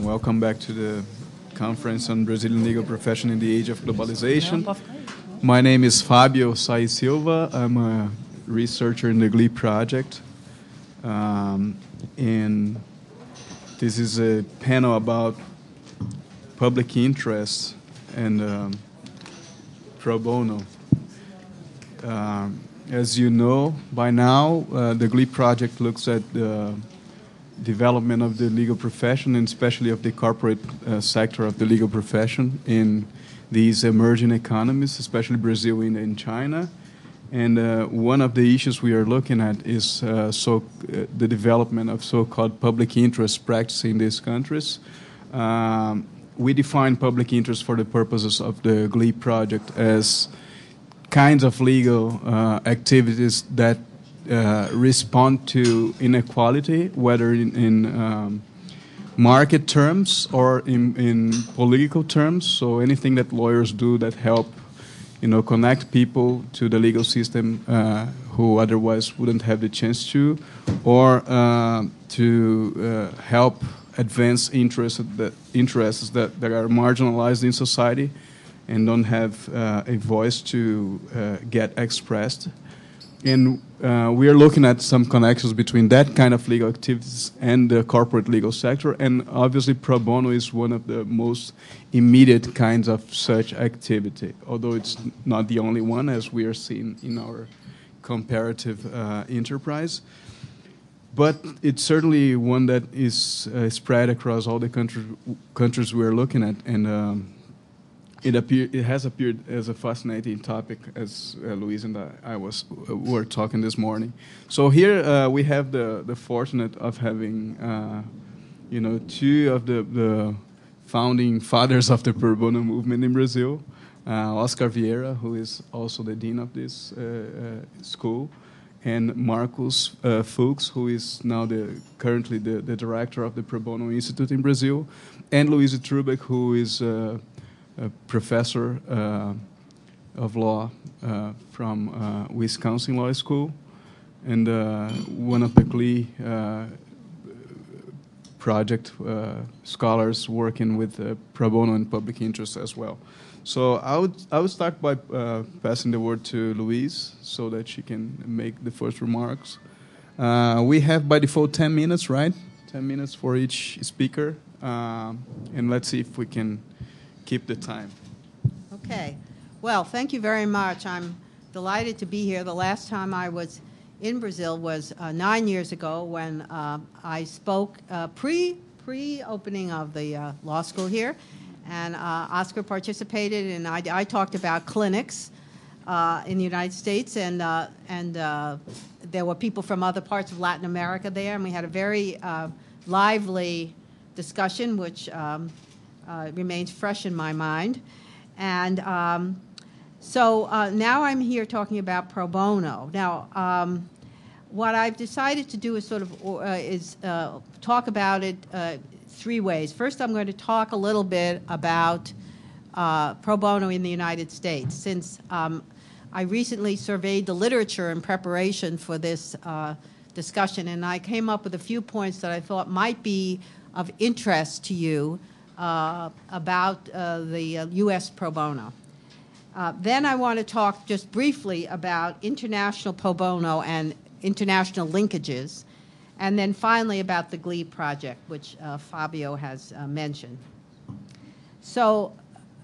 Welcome back to the conference on Brazilian legal profession in the age of globalization. My name is Fabio Sai Silva. I'm a researcher in the GLE project. And this is a panel about public interest and pro bono. As you know by now, the GLE project looks at the development of the legal profession, and especially of the corporate sector of the legal profession in these emerging economies, especially Brazil, India, and China. And one of the issues we are looking at is the development of so-called public interest practice in these countries. We define public interest for the purposes of the GLE project as kinds of legal activities that respond to inequality, whether in market terms or in political terms. So anything that lawyers do that help, connect people to the legal system who otherwise wouldn't have the chance to, or to help advance interests that are marginalized in society and don't have a voice to get expressed. And we are looking at some connections between that kind of legal activities and the corporate legal sector. And obviously, pro bono is one of the most immediate kinds of such activity, although it's not the only one, as we are seeing in our comparative enterprise. But it's certainly one that is spread across all the countries we are looking at. And it has appeared as a fascinating topic, as Luis and I were talking this morning. So here we have the fortunate of having, two of the founding fathers of the pro bono movement in Brazil, Oscar Vieira, who is also the dean of this school, and Marcos Fuchs, who is now currently the director of the Pro Bono Institute in Brazil, and Luis Trubeck, who is a professor of law from Wisconsin Law School, and one of the GLE project scholars working with pro bono and public interest as well. So I would start by passing the word to Louise so that she can make the first remarks. We have by default 10 minutes, right? 10 minutes for each speaker, and let's see if we can keep the time. Okay. Well, thank you very much. I'm delighted to be here. The last time I was in Brazil was 9 years ago when I spoke pre-opening of the law school here, and Oscar participated, and I talked about clinics in the United States, and there were people from other parts of Latin America there, and we had a very lively discussion, which remains fresh in my mind. And so now I'm here talking about pro bono. Now, what I've decided to do is talk about it three ways. First, I'm going to talk a little bit about pro bono in the United States, since I recently surveyed the literature in preparation for this discussion, and I came up with a few points that I thought might be of interest to you about the U.S. pro bono. Then I want to talk just briefly about international pro bono and international linkages, and then finally about the GLE project, which Fabio has mentioned. So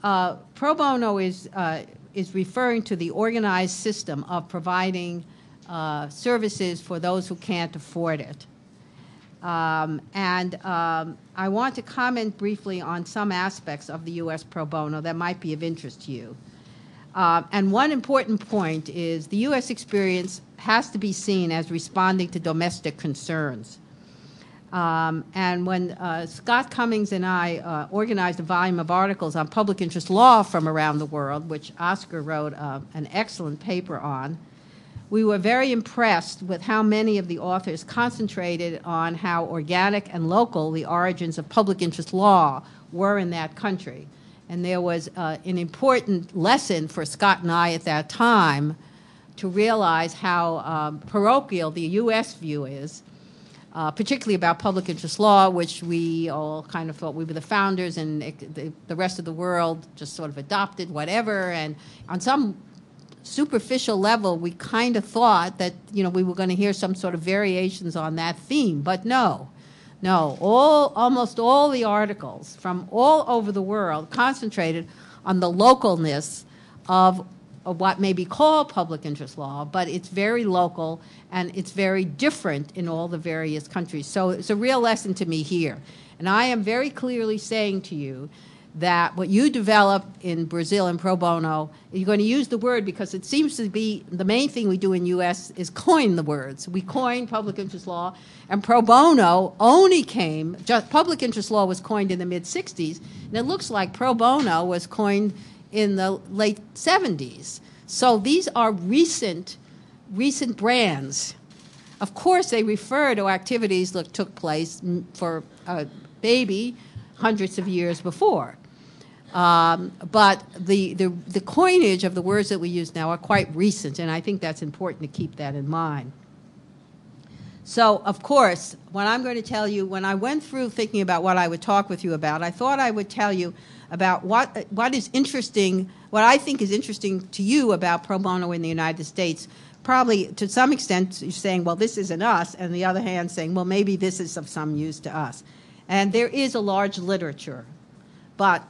pro bono is referring to the organized system of providing services for those who can't afford it. I want to comment briefly on some aspects of the U.S. pro bono that might be of interest to you. And one important point is the U.S. experience has to be seen as responding to domestic concerns. And when Scott Cummings and I organized a volume of articles on public interest law from around the world, which Oscar wrote an excellent paper on, we were very impressed with how many of the authors concentrated on how organic and local the origins of public interest law were in that country. And there was an important lesson for Scott and I at that time to realize how parochial the U.S. view is, particularly about public interest law, which we all kind of thought we were the founders, and the rest of the world just sort of adopted whatever. And on some superficial level, we kind of thought that, we were going to hear some sort of variations on that theme. But no, almost all the articles from all over the world concentrated on the localness of what may be called public interest law, but it's very local and it's very different in all the various countries. So it's a real lesson to me here. And I am very clearly saying to you that what you develop in Brazil in pro bono, you're going to use the word because it seems to be the main thing we do in U.S. is coin the words. We coin public interest law, and pro bono only came, just public interest law was coined in the mid-'60s, and it looks like pro bono was coined in the late 70s. So these are recent brands. Of course, they refer to activities that took place for a baby hundreds of years before. But the coinage of the words that we use now are quite recent, and I think that's important to keep that in mind. So, of course, what I'm going to tell you, when I went through thinking about what I would talk with you about, I thought I would tell you about what is interesting, what I think is interesting to you about pro bono in the United States. Probably, to some extent, you're saying, well, this isn't us, and the other hand saying, well, maybe this is of some use to us. And there is a large literature, but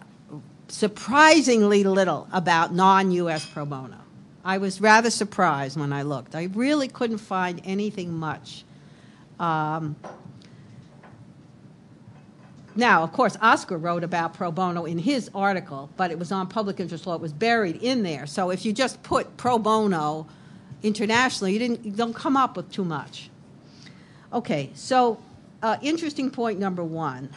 surprisingly little about non-U.S. pro bono. I was rather surprised when I looked. I really couldn't find anything much. Now, of course, Oscar wrote about pro bono in his article, but it was on public interest law. It was buried in there. So if you just put pro bono internationally, you don't come up with too much. Okay, so interesting point number one.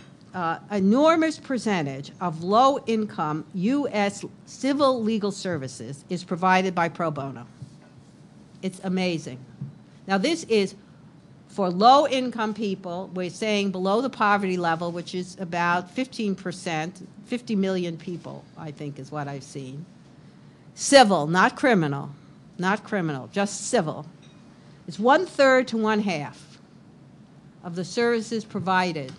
Enormous percentage of low-income U.S. civil legal services is provided by pro bono. It's amazing. Now, this is for low-income people. We're saying below the poverty level, which is about 15%, 50 million people, I think is what I've seen. Civil, not criminal, just civil. It's 1/3 to 1/2 of the services provided.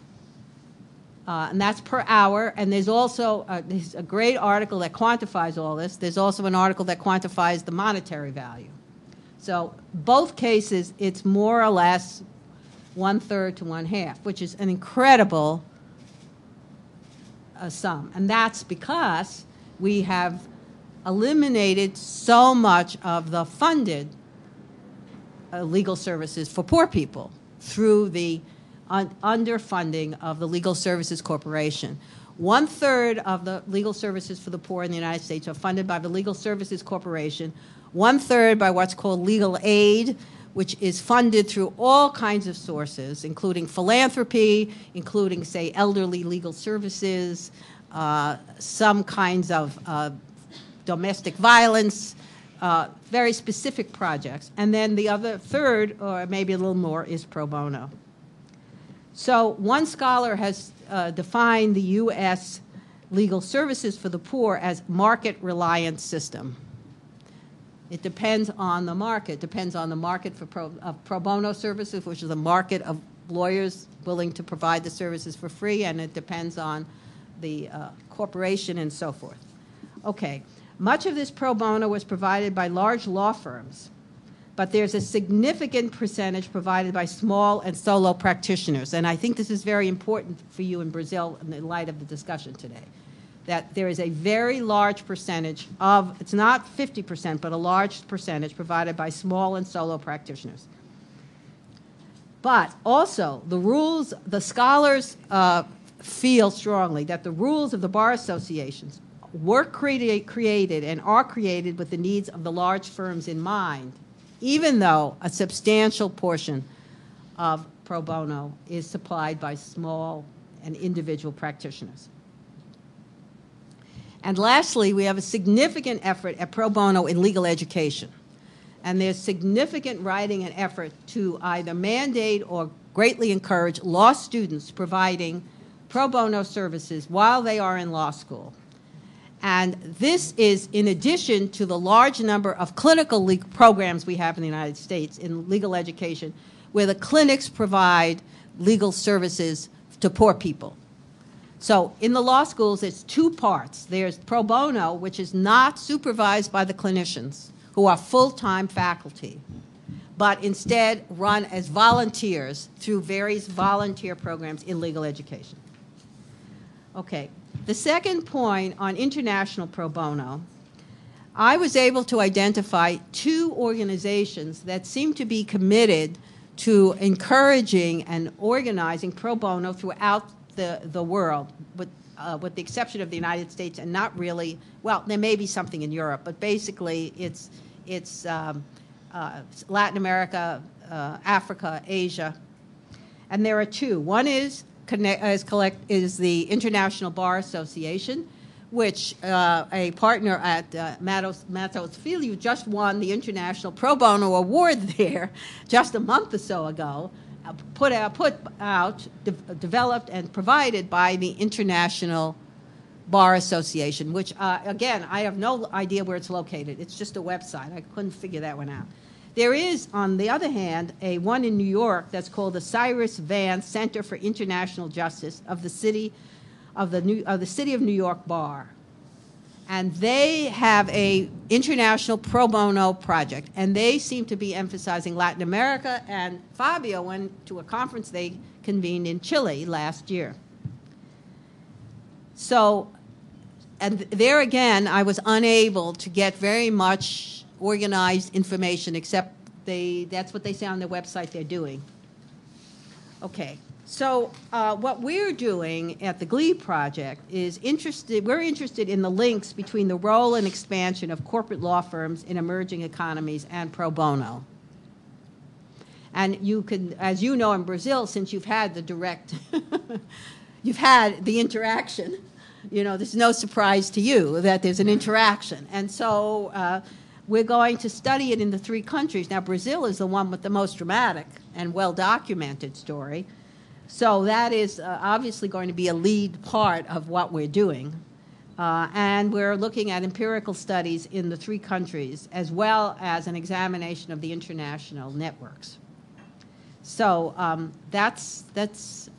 And that's per hour. And there's also there's a great article that quantifies all this. There's also an article that quantifies the monetary value. So both cases, it's more or less 1/3 to 1/2, which is an incredible sum. And that's because we have eliminated so much of the funded legal services for poor people through the underfunding of the Legal Services Corporation. 1/3 of the legal services for the poor in the United States are funded by the Legal Services Corporation, 1/3 by what's called legal aid, which is funded through all kinds of sources, including philanthropy, including, say, elderly legal services, some kinds of domestic violence, very specific projects. And then the other third, or maybe a little more, is pro bono. So one scholar has defined the U.S. legal services for the poor as market-reliant system. It depends on the market. It depends on the market for pro bono services, which is a market of lawyers willing to provide the services for free, and it depends on the corporation and so forth. Okay. Much of this pro bono was provided by large law firms, but there's a significant percentage provided by small and solo practitioners. And I think this is very important for you in Brazil in the light of the discussion today, that there is a very large percentage of, it's not 50%, but a large percentage provided by small and solo practitioners. But also, the rules, the scholars feel strongly that the rules of the bar associations were created and are created with the needs of the large firms in mind, even though a substantial portion of pro bono is supplied by small and individual practitioners. And lastly, we have a significant effort at pro bono in legal education. And there's significant writing and effort to either mandate or greatly encourage law students providing pro bono services while they are in law school. And this is in addition to the large number of clinical programs we have in the United States in legal education, where the clinics provide legal services to poor people. So in the law schools, it's two parts. There's pro bono, which is not supervised by the clinicians, who are full-time faculty, but instead run as volunteers through various volunteer programs in legal education. Okay. The second point on international pro bono, I was able to identify two organizations that seem to be committed to encouraging and organizing pro bono throughout the world, with the exception of the United States, and not really, well, there may be something in Europe, but basically it's Latin America, Africa, Asia. And there are two. One is the International Bar Association, which a partner at Matos Filho just won the International Pro Bono Award there just a month or so ago, developed and provided by the International Bar Association, which, again, I have no idea where it's located. It's just a website. I couldn't figure that one out. There is, on the other hand, one in New York that's called the Cyrus Vance Center for International Justice of the City of New York Bar. And they have a international pro bono project, and they seem to be emphasizing Latin America, and Fabio went to a conference they convened in Chile last year. So, and there again, I was unable to get very much organized information, except that's what they say on their website they're doing. Okay. So what we're doing at the GLE project is we're interested in the links between the role and expansion of corporate law firms in emerging economies and pro bono. And you can, as you know, in Brazil, since you've had the direct, you've had the interaction, you know, there's no surprise to you that there's an interaction. And so we're going to study it in the three countries. Now, Brazil is the one with the most dramatic and well-documented story. So that is obviously going to be a lead part of what we're doing. And we're looking at empirical studies in the three countries, as well as an examination of the international networks. So that's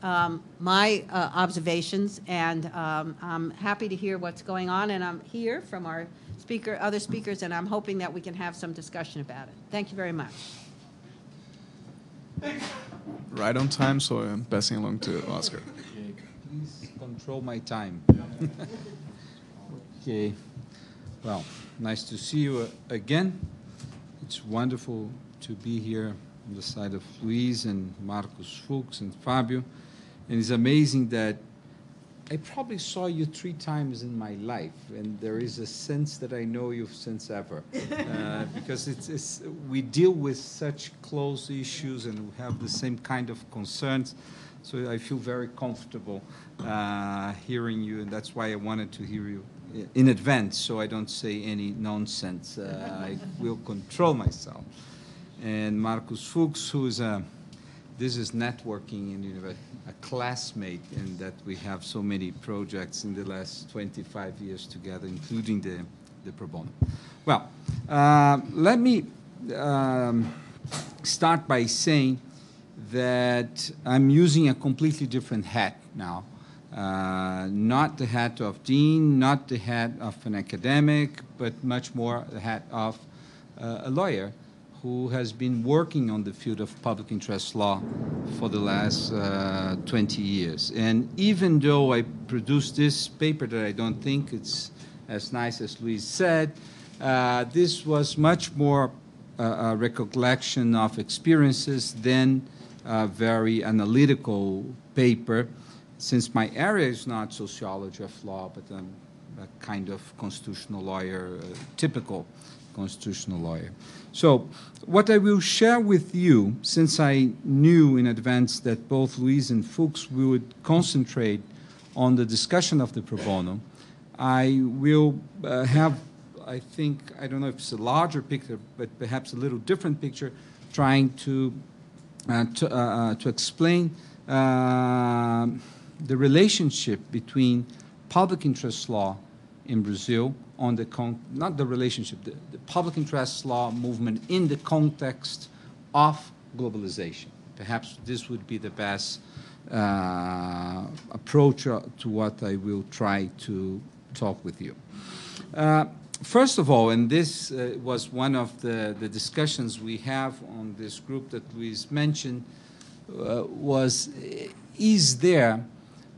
my observations, and I'm happy to hear what's going on, and I'm here from our other speakers, and I'm hoping that we can have some discussion about it. Thank you very much. Right on time, so I'm passing along to Oscar. Okay, please control my time. Okay. Well, nice to see you again. It's wonderful to be here on the side of Luis and Marcos Fuchs and Fabio. And it's amazing that I probably saw you 3 times in my life, and there is a sense that I know you since ever, because we deal with such close issues and we have the same kind of concerns. So I feel very comfortable hearing you, and that's why I wanted to hear you in advance, so I don't say any nonsense. I will control myself. And Marcos Fuchs, who is this is networking and a classmate, in that we have so many projects in the last 25 years together, including the pro bono. Well, let me start by saying that I'm using a completely different hat now. Not the hat of dean, not the hat of an academic, but much more the hat of a lawyer who has been working on the field of public interest law for the last 20 years. And even though I produced this paper that I don't think it's as nice as Luis said, this was much more a recollection of experiences than a very analytical paper, since my area is not sociology of law, but I'm a kind of constitutional lawyer, typical constitutional lawyer. So what I will share with you, since I knew in advance that both Luis and Fuchs would concentrate on the discussion of the pro bono, I will have, I think, I don't know if it's a larger picture, but perhaps a little different picture, trying to explain the relationship between public interest law in Brazil on the, not the relationship, the public interest law movement in the context of globalization. Perhaps this would be the best approach to what I will try to talk with you. First of all, and this was one of the discussions we have on this group that Luis mentioned, was, is there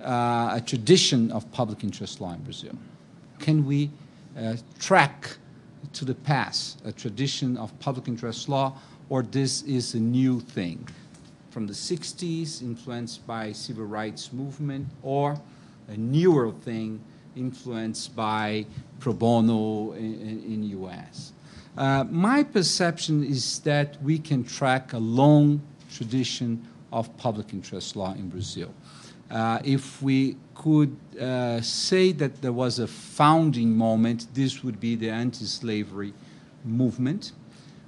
a tradition of public interest law in Brazil? Can we track to the past a tradition of public interest law, or this is a new thing from the 60s influenced by civil rights movement, or a newer thing influenced by pro bono in U.S.? My perception is that we can track a long tradition of public interest law in Brazil. If we could say that there was a founding moment, this would be the anti-slavery movement,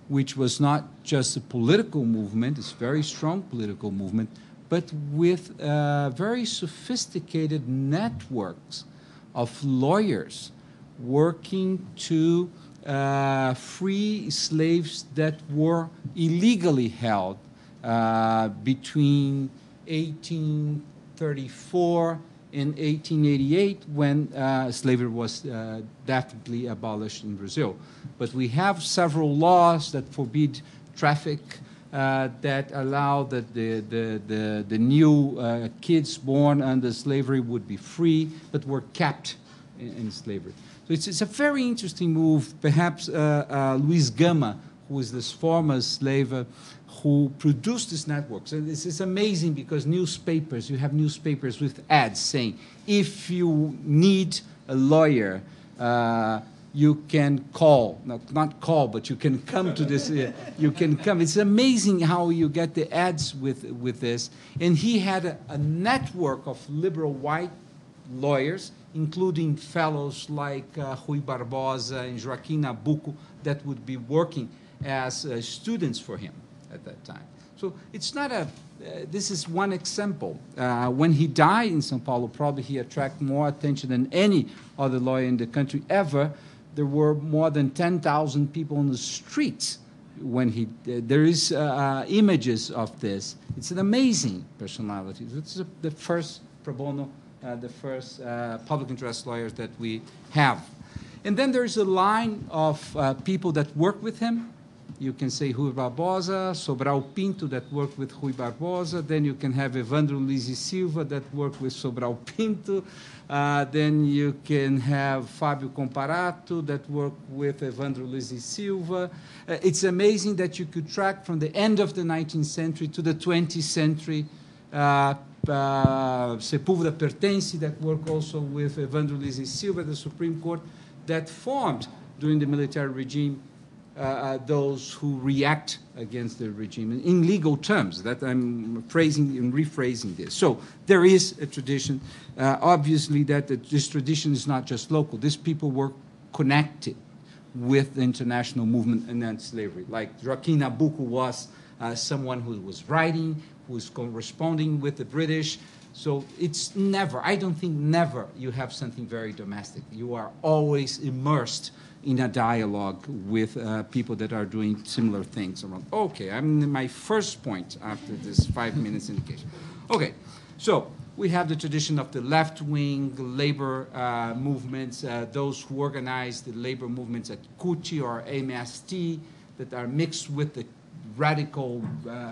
which was not just a political movement, it's a very strong political movement, but with very sophisticated networks of lawyers working to free slaves that were illegally held between 1834 and 1888, when slavery was definitely abolished in Brazil. But we have several laws that forbid traffic, that allow that the new kids born under slavery would be free, but were kept in slavery. So it's a very interesting move. Perhaps Luis Gama, who is this former slave, who produced these networks. And this is amazing because newspapers, you have newspapers with ads saying, if you need a lawyer, you can call, not call, but you can come to this, you can come. It's amazing how you get the ads with this. And he had a network of liberal white lawyers, including fellows like Rui Barbosa and Joaquim Nabuco, that would be working as students for him at that time. So it's not a, this is one example. When he died in São Paulo, probably he attracted more attention than any other lawyer in the country ever. There were more than 10,000 people on the streets when he, there is images of this. It's an amazing personality. It's the first pro bono, the first public interest lawyers that we have. And then there's a line of people that work with him. You can say Rui Barbosa, Sobral Pinto that worked with Rui Barbosa. Then you can have Evandro Luiz e Silva that worked with Sobral Pinto. Then you can have Fábio Comparato that worked with Evandro Luiz e Silva. It's amazing that you could track from the end of the 19th century to the 20th century. Sepúlveda Pertence that worked also with Evandro Luiz e Silva, the Supreme Court, that formed during the military regime those who react against the regime in legal terms. That I'm phrasing and rephrasing this. So there is a tradition. Obviously, that this tradition is not just local. These people were connected with the international movement against slavery. Like Joaquim Nabuco was someone who was writing, who was corresponding with the British. So it's never, I don't think never you have something very domestic. You are always immersed in a dialogue with people that are doing similar things around. Okay, I'm in my first point after this 5 minutes indication. Okay, so we have the tradition of the left-wing labor movements, those who organize the labor movements at CUT or MST that are mixed with the radical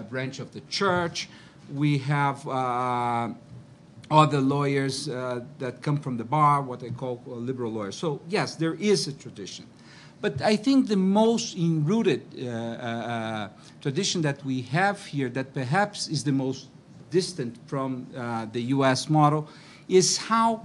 branch of the church. We have other lawyers that come from the bar, what I call liberal lawyers. So yes, there is a tradition. But I think the most enrooted tradition that we have here, that perhaps is the most distant from the US model, is how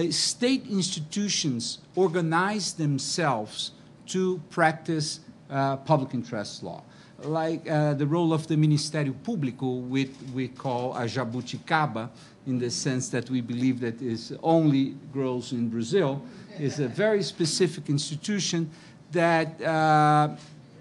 state institutions organize themselves to practice public interest law. Like the role of the Ministério Público, which we call a jabuticaba, in the sense that we believe that is only grows in Brazil, is a very specific institution that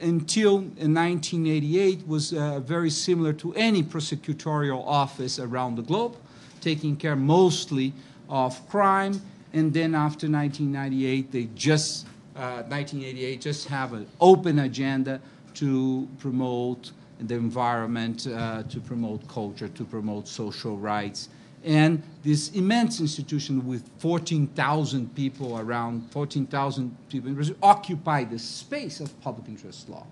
until 1988 was very similar to any prosecutorial office around the globe, taking care mostly of crime, and then after 1998, they just 1988 just have an open agenda to promote the environment, to promote culture, to promote social rights. And this immense institution with 14,000 people, around 14,000 people in Brazil, occupy the space of public interest law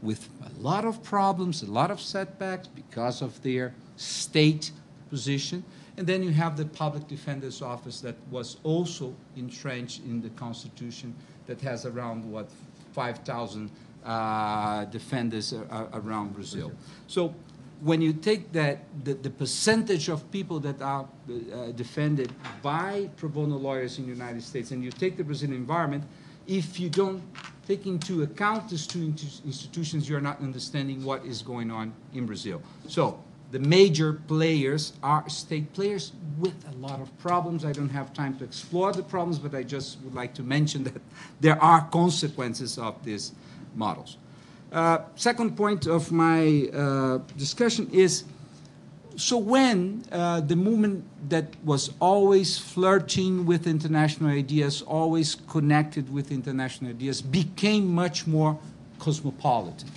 with a lot of problems, a lot of setbacks because of their state position. And then you have the Public Defender's Office that was also entrenched in the Constitution that has around, what, 5,000 defenders around Brazil. So when you take that, the percentage of people that are defended by pro bono lawyers in the United States, and you take the Brazilian environment, if you don't take into account these two institutions, you're not understanding what is going on in Brazil. So the major players are state players with a lot of problems. I don't have time to explore the problems, but I just would like to mention that there are consequences of these models. Second point of my discussion is, so when the movement that was always flirting with international ideas, always connected with international ideas, became much more cosmopolitan,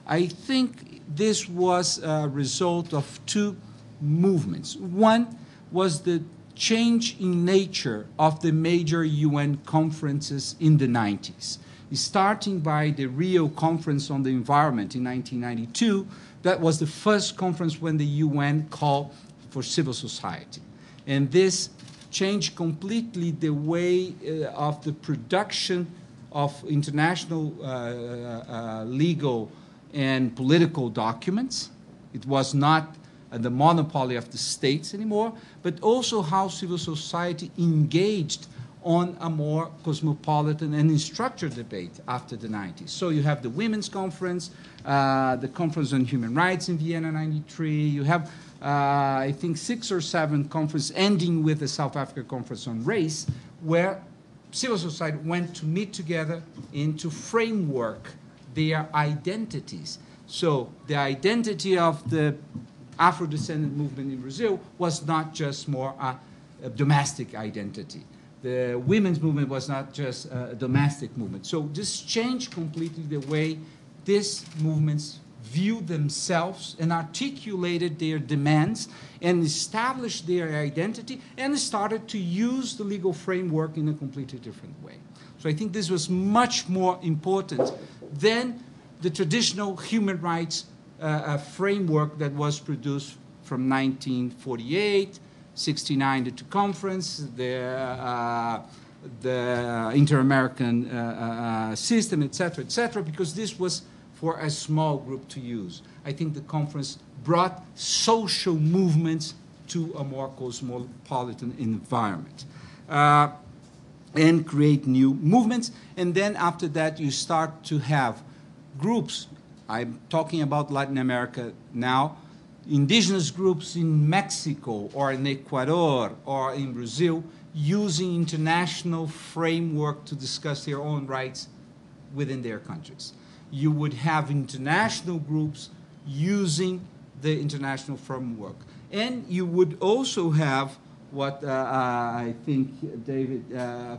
I think this was a result of two movements. One was the change in nature of the major UN conferences in the 90s. Starting by the Rio Conference on the Environment in 1992, that was the first conference when the UN called for civil society. And this changed completely the way of the production of international legal and political documents. It was not the monopoly of the states anymore, but also how civil society engaged on a more cosmopolitan and structured debate after the 90s. So you have the Women's Conference, the Conference on Human Rights in Vienna, 93. You have, I think, 6 or 7 conferences ending with the South Africa Conference on Race, where civil society went to meet together and to framework their identities. So the identity of the Afro-descendant movement in Brazil was not just more a domestic identity. The women's movement was not just a domestic movement. So this changed completely the way these movements viewed themselves and articulated their demands and established their identity and started to use the legal framework in a completely different way. So I think this was much more important than the traditional human rights framework that was produced from 1948, 69, the two conference, the Inter-American system, etc., because this was for a small group to use. I think the conference brought social movements to a more cosmopolitan environment and create new movements. And then after that, you start to have groups. I'm talking about Latin America now. Indigenous groups in Mexico or in Ecuador or in Brazil using international framework to discuss their own rights within their countries. You would have international groups using the international framework. And you would also have what I think David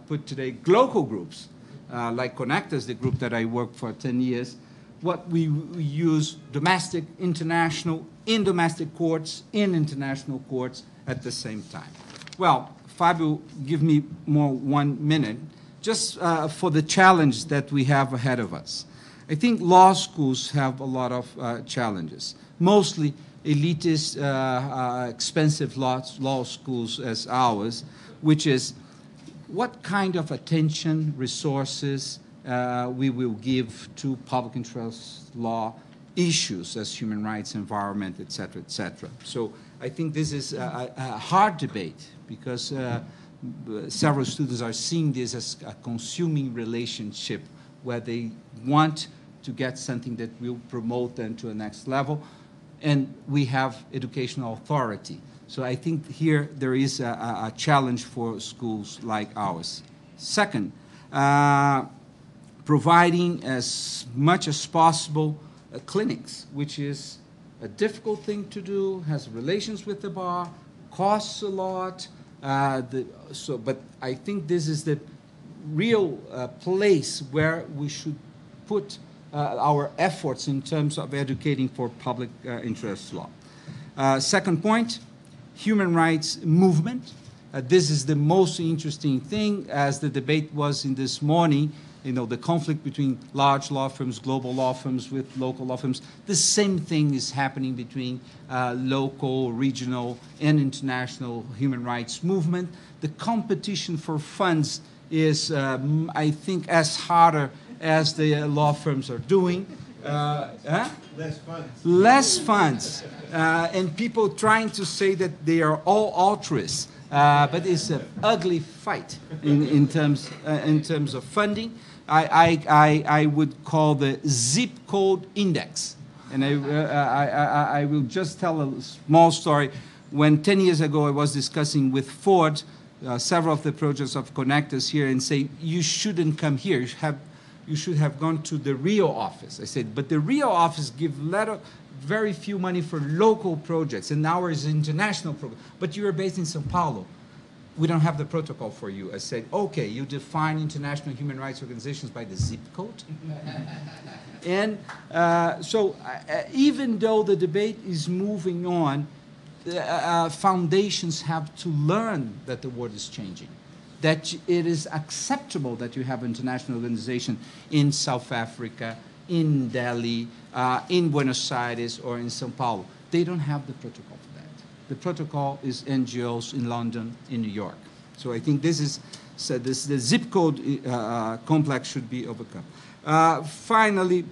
put today, local groups, like Connectas, the group that I worked for 10 years, what we use domestic, international, in domestic courts, in international courts at the same time. Well, Fabio, give me more 1 minute, just for the challenge that we have ahead of us. I think law schools have a lot of challenges, mostly elitist, expensive law schools as ours, which is what kind of attention, resources, we will give to public interest law issues as human rights, environment, etc., etc. So I think this is a hard debate because several students are seeing this as a consuming relationship where they want to get something that will promote them to the next level, and we have educational authority. So I think here there is a challenge for schools like ours. Second, providing as much as possible clinics, which is a difficult thing to do, has relations with the bar, costs a lot, But I think this is the real place where we should put our efforts in terms of educating for public interest law. Second point, human rights movement. This is the most interesting thing, as the debate was in this morning, you know, the conflict between large law firms, global law firms with local law firms. The same thing is happening between local, regional, and international human rights movement. The competition for funds is, I think, as harder as the law firms are doing. Less funds. Less funds. And people trying to say that they are all altruists. But it's an ugly fight in terms of funding. I would call the zip code index. And I will just tell a small story. When 10 years ago I was discussing with Ford several of the projects of connectors here and say, you shouldn't come here. You should have gone to the Rio office. I said, but the Rio office gives very few money for local projects, and ours is international program. But you are based in São Paulo. We don't have the protocol for you. I said, okay, you define international human rights organizations by the zip code. And so even though the debate is moving on, foundations have to learn that the world is changing, that it is acceptable that you have international organization in South Africa, in Delhi, in Buenos Aires, or in São Paulo. They don't have the protocol for that. The protocol is NGOs in London, in New York. So I think this is, so the zip code complex should be overcome. Finally,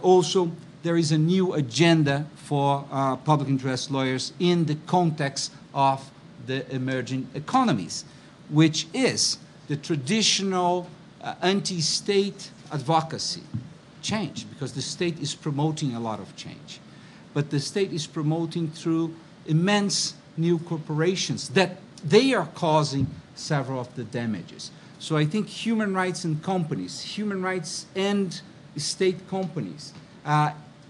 also, there is a new agenda for public interest lawyers in the context of the emerging economies, which is the traditional anti-state advocacy change, because the state is promoting a lot of change. But the state is promoting through immense new corporations that they are causing several of the damages. So I think human rights and companies, human rights and state companies,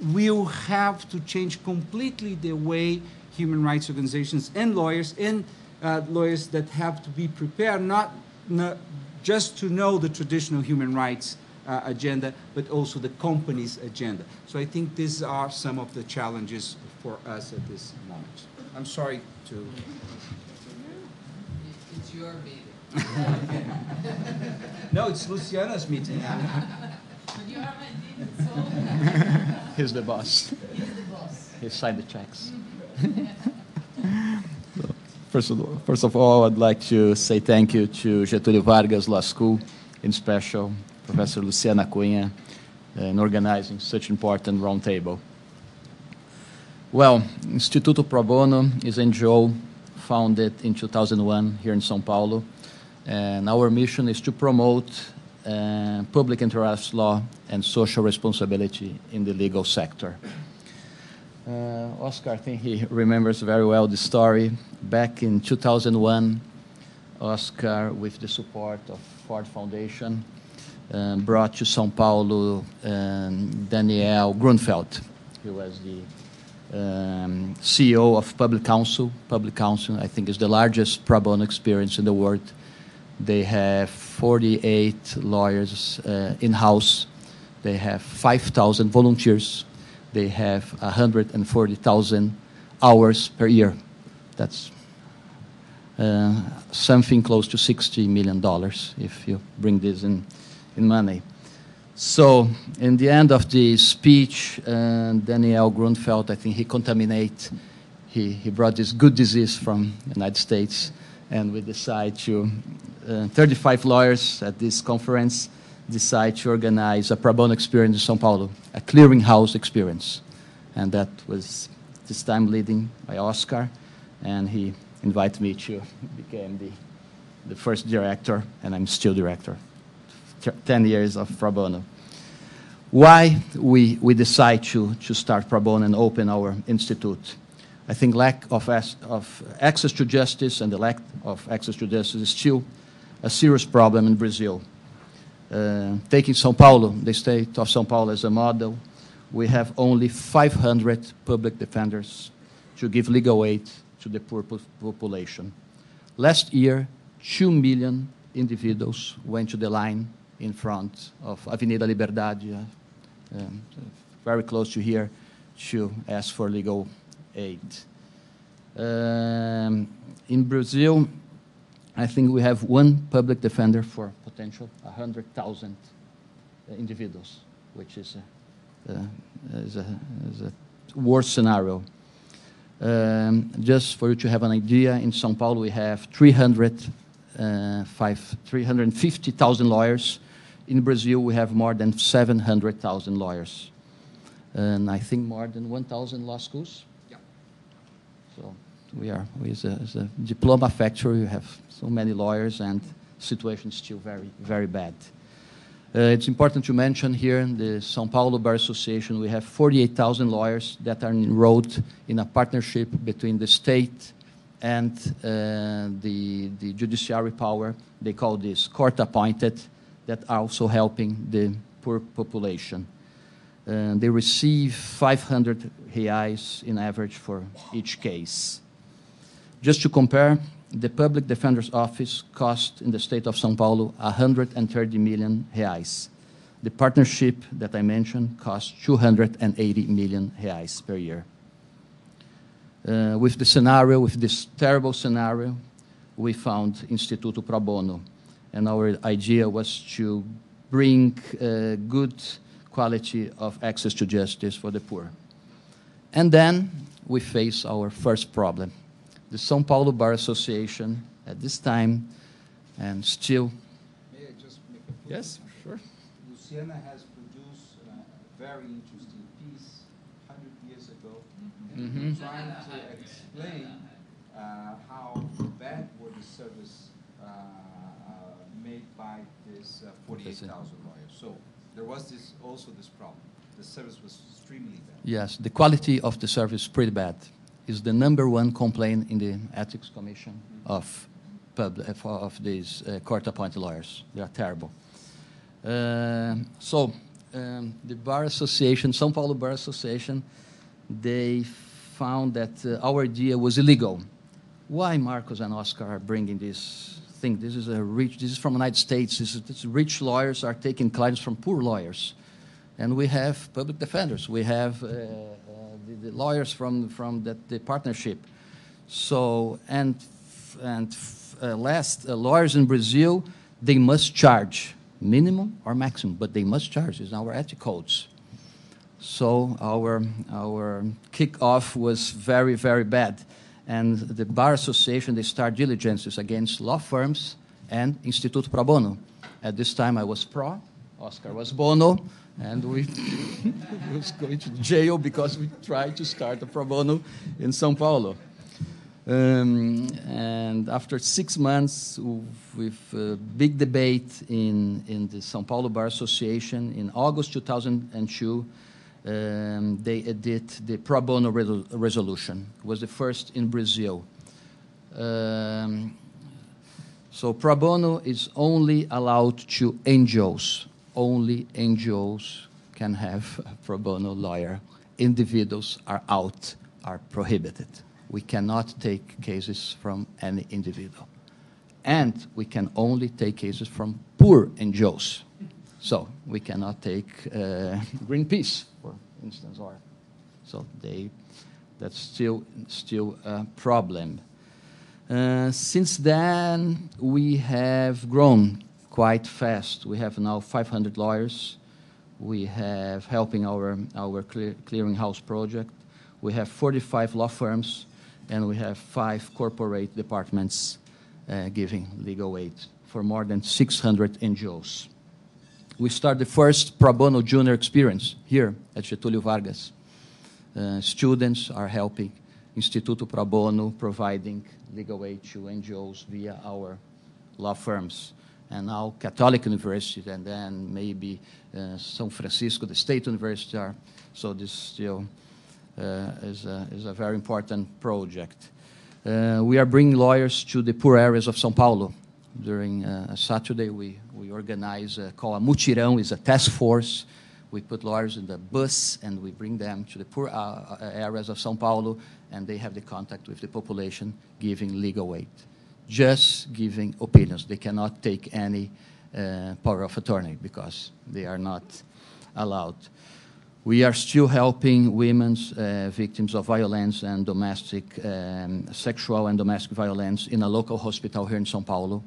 will have to change completely the way human rights organizations and lawyers that have to be prepared, not just to know the traditional human rights agenda, but also the company's agenda. So I think these are some of the challenges for us at this moment. I'm sorry to... It's your meeting. No, it's Luciana's meeting. But you are my meeting, so... He's the boss. He's the boss. He signed the checks. First of all, I'd like to say thank you to Getúlio Vargas Law School, in special Professor Luciana Cunha, in organizing such an important roundtable. Well, Instituto Pro Bono is an NGO founded in 2001 here in São Paulo, and our mission is to promote public interest law and social responsibility in the legal sector. Oscar, I think he remembers very well the story. Back in 2001, Oscar, with the support of Ford Foundation, brought to São Paulo Daniel Grunfeld. He was the CEO of Public Counsel. Public Counsel, I think, is the largest pro bono experience in the world. They have 48 lawyers in-house. They have 5,000 volunteers. They have 140,000 hours per year. That's something close to $60 million if you bring this in money. So in the end of the speech, Daniel Grunfeld, I think he brought this good disease from the United States, and we decide to, 35 lawyers at this conference, decide to organize a pro bono experience in São Paulo, a clearinghouse experience. And that was this time leading by Oscar, and he invited me to become the first director, and I'm still director. 10 years of pro bono. Why we decide to start pro bono and open our institute? I think lack of access to justice and the lack of access to justice is still a serious problem in Brazil. Taking São Paulo, the state of São Paulo as a model, we have only 500 public defenders to give legal aid to the poor population. Last year, 2 million individuals went to the line in front of Avenida Liberdade, very close to here, to ask for legal aid. In Brazil, I think we have one public defender for potential 100,000 individuals, which is a worse scenario. Just for you to have an idea, in São Paulo we have 350,000 lawyers. In Brazil we have more than 700,000 lawyers. And I think more than 1,000 law schools. Yeah. So we as a diploma factory, we have so many lawyers, and the situation is still very, very bad. It's important to mention here in the São Paulo Bar Association, we have 48,000 lawyers that are enrolled in a partnership between the state and the judiciary power. They call this court-appointed, that are also helping the poor population. They receive 500 reais in average for each case. Just to compare, the Public Defender's Office cost in the state of São Paulo 130 million reais. The partnership that I mentioned costs 280 million reais per year. With this terrible scenario, we found Instituto Pro Bono, and our idea was to bring good quality of access to justice for the poor. And then we face our first problem. The São Paulo Bar Association, at this time, and still... May I just make a point? Yes, sure. Luciana has produced a very interesting piece 100 years ago, trying to explain how bad were the service made by this 48,000 lawyers. So there was also this problem. The service was extremely bad. Yes, the quality of the service is pretty bad. Is the number 1 complaint in the Ethics Commission of these court-appointed lawyers. They are terrible. The Bar Association, São Paulo Bar Association, they found that our idea was illegal. Why Marcos and Oscar are bringing this thing? This is from the United States. This rich lawyers are taking clients from poor lawyers. And we have public defenders. We have the lawyers from the partnership. So, lawyers in Brazil, they must charge minimum or maximum, but they must charge. It's in our ethics codes. So our kickoff was very, very bad. And the Bar Association, they start diligences against law firms and Instituto Pro Bono. At this time, I was pro, Oscar was bono, and we was going to jail because we tried to start a pro bono in São Paulo. And after 6 months, with a big debate in the São Paulo Bar Association, in August 2002, they edit the pro bono resolution. It was the first in Brazil. So pro bono is only allowed to NGOs. Only NGOs can have a pro bono lawyer. Individuals are out, are prohibited. We cannot take cases from any individual. And we can only take cases from poor NGOs. So we cannot take Greenpeace, for instance, or so that's still a problem. Since then, we have grown quite fast. We have now 500 lawyers. We have helping our clearinghouse project. We have 45 law firms, and we have 5 corporate departments giving legal aid for more than 600 NGOs. We started the first pro bono junior experience here at Getúlio Vargas. Students are helping Instituto Pro Bono, providing legal aid to NGOs via our law firms. And now Catholic University, and then maybe São Francisco, the State University. So this still is a very important project. We are bringing lawyers to the poor areas of São Paulo. During a Saturday, we organize called a mutirão, is a task force We put lawyers in the bus and we bring them to the poor areas of São Paulo, and they have the contact with the population giving legal aid, just giving opinions. They cannot take any power of attorney because they are not allowed. We are still helping women victims of violence and domestic, sexual and domestic violence in a local hospital here in São Paulo.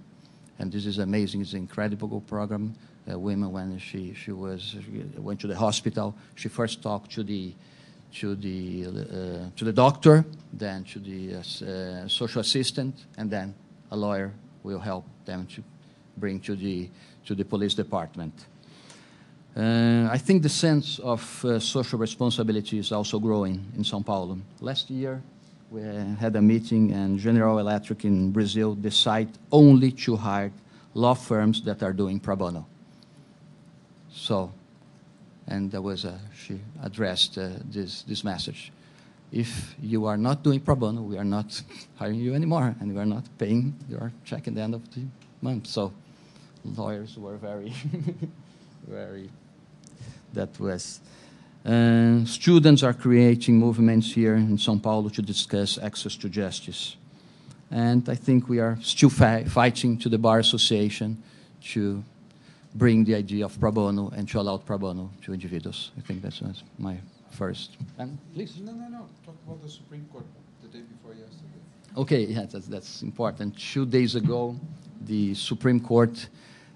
And this is amazing. It's an incredible program. Women, when she went to the hospital, she first talked to the doctor, then to the social assistant, and then a lawyer will help them to bring to the police department. I think the sense of social responsibility is also growing in São Paulo. Last year, we had a meeting, and General Electric in Brazil decided only to hire law firms that are doing pro bono. So, and there was she addressed this message. If you are not doing pro bono, we are not hiring you anymore, and we are not paying your check at the end of the month. So, lawyers were very, very. That was. Students are creating movements here in São Paulo to discuss access to justice. And I think we are still fighting to the Bar Association to bring the idea of pro bono and to allow pro bono to individuals. I think that's my first. And please. No. Talk about the Supreme Court the day before yesterday. Okay, yeah, that's important. 2 days ago, the Supreme Court,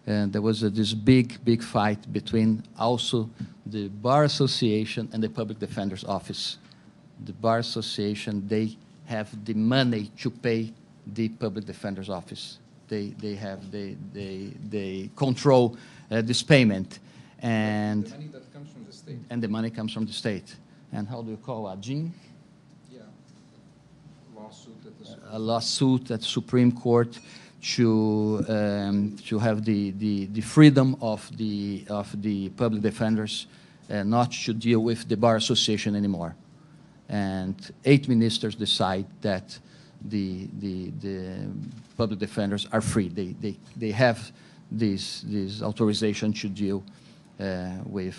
there was this big fight between also the Bar Association and the Public Defender's Office. The Bar Association, they have the money to pay the Public Defender's Office. They control this payment, and the money that comes from the state. And the money comes from the state. And how do you call a DIN? Yeah, a lawsuit at the Supreme Court to have the freedom of the public defenders not to deal with the Bar Association anymore. And 8 ministers decide that the public defenders are free. They have this authorization to deal with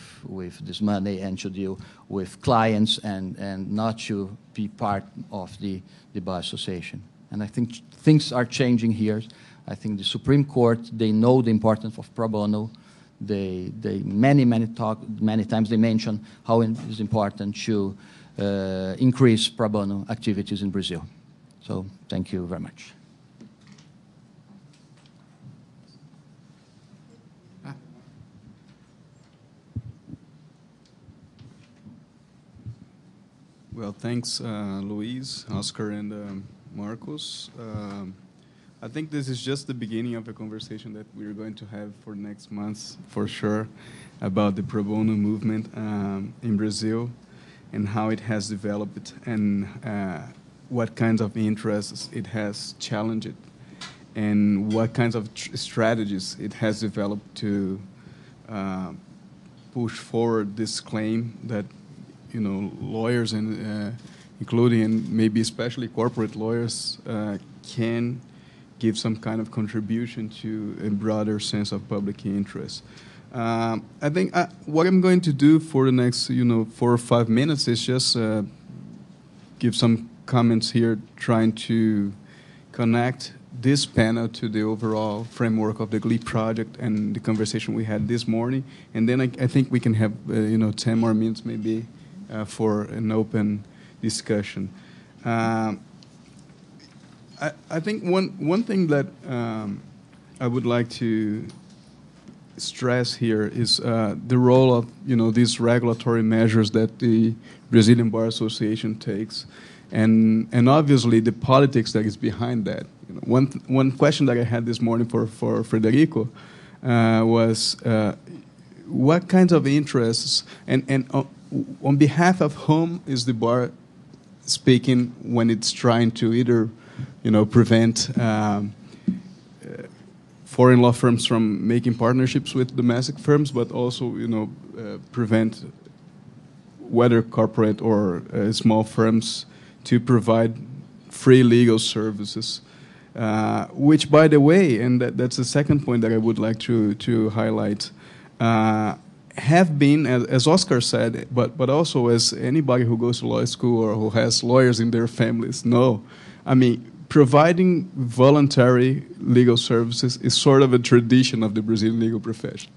this money and to deal with clients and not to be part of the Bar Association. And I think things are changing here. I think the Supreme Court, they know the importance of pro bono. They many times they mention how it is important to increase pro bono activities in Brazil. So thank you very much. Well, thanks, Luis, Oscar, and Marcos. I think this is just the beginning of a conversation that we're going to have for next month, for sure, about the pro bono movement in Brazil and how it has developed and what kinds of interests it has challenged and what kinds of strategies it has developed to push forward this claim that, you know, lawyers and including and maybe especially corporate lawyers can give some kind of contribution to a broader sense of public interest. I think what I'm going to do for the next, 4 or 5 minutes is just give some comments here, trying to connect this panel to the overall framework of the GLE project and the conversation we had this morning. And then I think we can have, 10 more minutes maybe for an open discussion. I think one thing that I would like to stress here is the role of these regulatory measures that the Brazilian Bar Association takes, and obviously the politics that is behind that. One question that I had this morning for Frederico was what kinds of interests and on behalf of whom is the bar speaking when it's trying to either prevent foreign law firms from making partnerships with domestic firms, but also, prevent whether corporate or small firms to provide free legal services, which, by the way, and that's the second point that I would like to highlight, have been, as Oscar said, but also as anybody who goes to law school or who has lawyers in their families know, I mean, providing voluntary legal services is sort of a tradition of the Brazilian legal profession.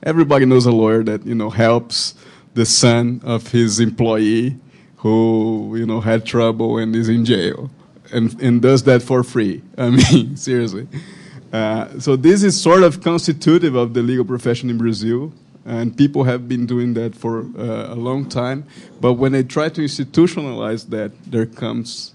Everybody knows a lawyer that, you know, helps the son of his employee who, you know, had trouble and is in jail, and does that for free. I mean, seriously. So this is sort of constitutive of the legal profession in Brazil, and people have been doing that for a long time. But when they try to institutionalize that, there comes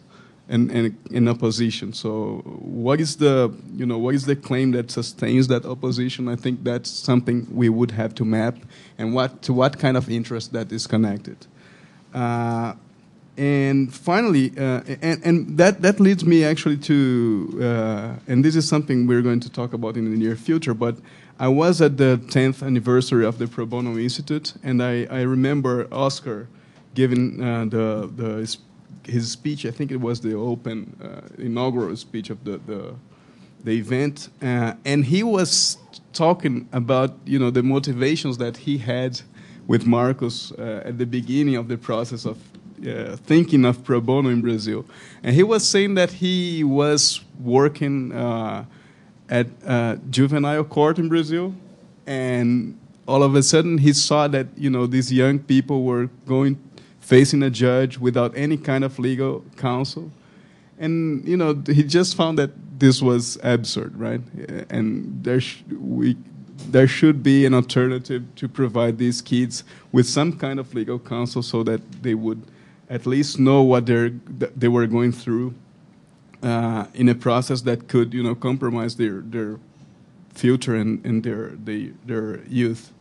an opposition. So what is the claim that sustains that opposition? I think that's something we would have to map, and to what kind of interest that is connected. And finally, and that leads me actually to, and this is something we're going to talk about in the near future, but I was at the 10th anniversary of the Pro Bono Institute, and I remember Oscar giving his speech. I think it was the open inaugural speech of the event, and he was talking about, you know, the motivations that he had with Marcos at the beginning of the process of thinking of pro bono in Brazil. And he was saying that he was working at juvenile court in Brazil, and all of a sudden he saw that, you know, these young people were facing a judge without any kind of legal counsel. And, you know, he just found that this was absurd, right? And there should be an alternative to provide these kids with some kind of legal counsel so that they would at least know what they were going through in a process that could, you know, compromise their future and their youth.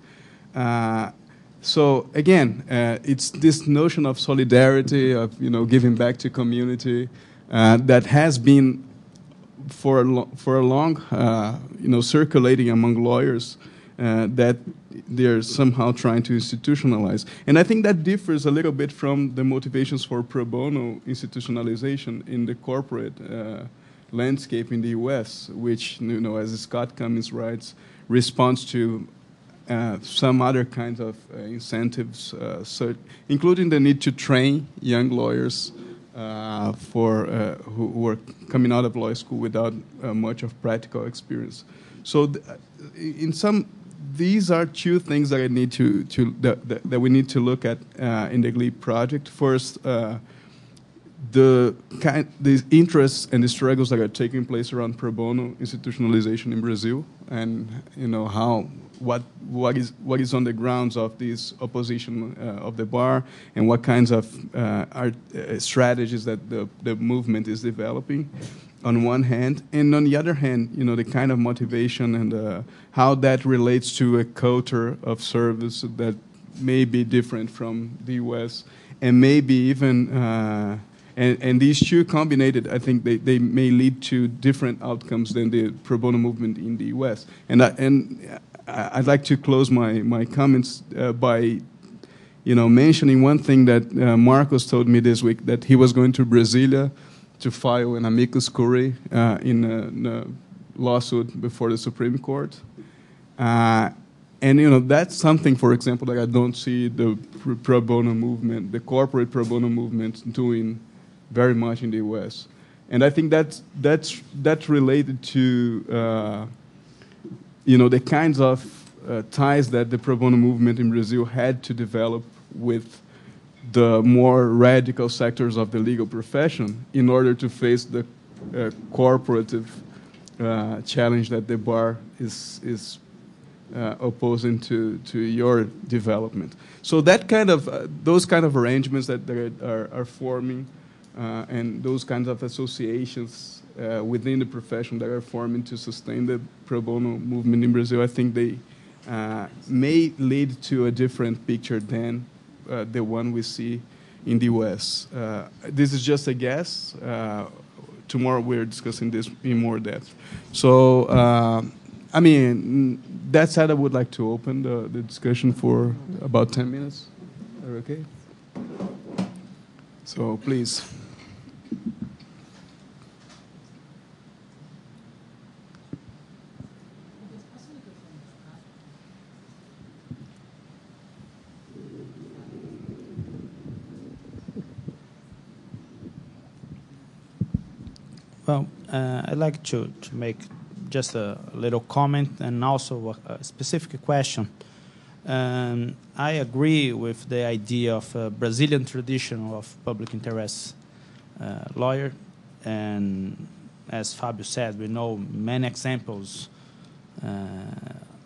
So again, it's this notion of solidarity, of, you know, giving back to community that has been for a long, you know, circulating among lawyers that they're somehow trying to institutionalize. And I think that differs a little bit from the motivations for pro bono institutionalization in the corporate landscape in the U.S., which, you know, as Scott Cummins writes, responds to some other kinds of incentives, including the need to train young lawyers who are coming out of law school without much of practical experience. So, these are two things that that we need to look at in the GLEAP project. First, the interests and the struggles that are taking place around pro bono institutionalization in Brazil, and, you know, what is on the grounds of this opposition of the bar, and what kinds of strategies that the movement is developing on one hand, and on the other hand, you know, the kind of motivation and how that relates to a culture of service that may be different from the U.S. and maybe even and these two combined, I think they may lead to different outcomes than the pro bono movement in the U.S. And I'd like to close my comments by, you know, mentioning one thing that Marcos told me this week, that he was going to Brasilia to file an amicus curiae in a lawsuit before the Supreme Court. And, you know, that's something, for example, that I don't see the pro bono movement, the corporate pro bono movement, doing very much in the U.S. And I think that's related to, you know, the kinds of ties that the pro bono movement in Brazil had to develop with the more radical sectors of the legal profession in order to face the corporative challenge that the bar is opposing to your development. So that kind of those kind of arrangements that are forming, and those kinds of associations within the profession that are forming to sustain the pro bono movement in Brazil, I think they may lead to a different picture than the one we see in the U.S. This is just a guess. Tomorrow we're discussing this in more depth. So, I mean, that said, I would like to open the discussion for about 10 minutes. Are okay? So, please. Well, I'd like to make just a little comment and also a specific question. I agree with the idea of a Brazilian tradition of public interest lawyer, and as Fabio said, we know many examples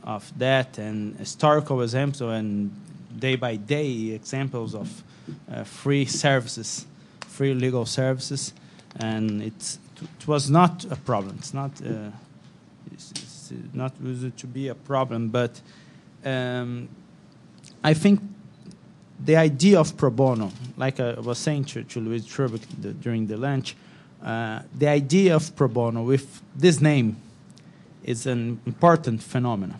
of that, and historical examples, and day-by-day examples of free services, free legal services, and it was not a problem. It's not used to be a problem, but I think the idea of pro bono, like I was saying to Luis Trubic during the lunch, the idea of pro bono with this name is an important phenomenon,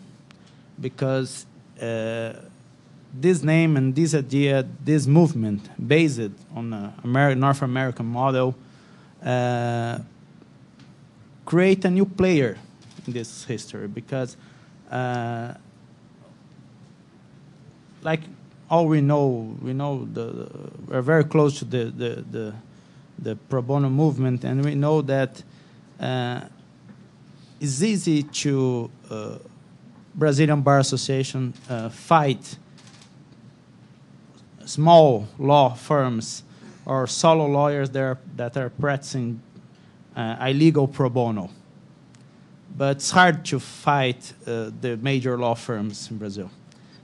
because this name and this idea, this movement, based on a North American model, create a new player in this history, because like all we know we're very close to the pro bono movement, and we know that it's easy to Brazilian Bar Association fight small law firms or solo lawyers that are practicing illegal pro bono. But it's hard to fight the major law firms in Brazil.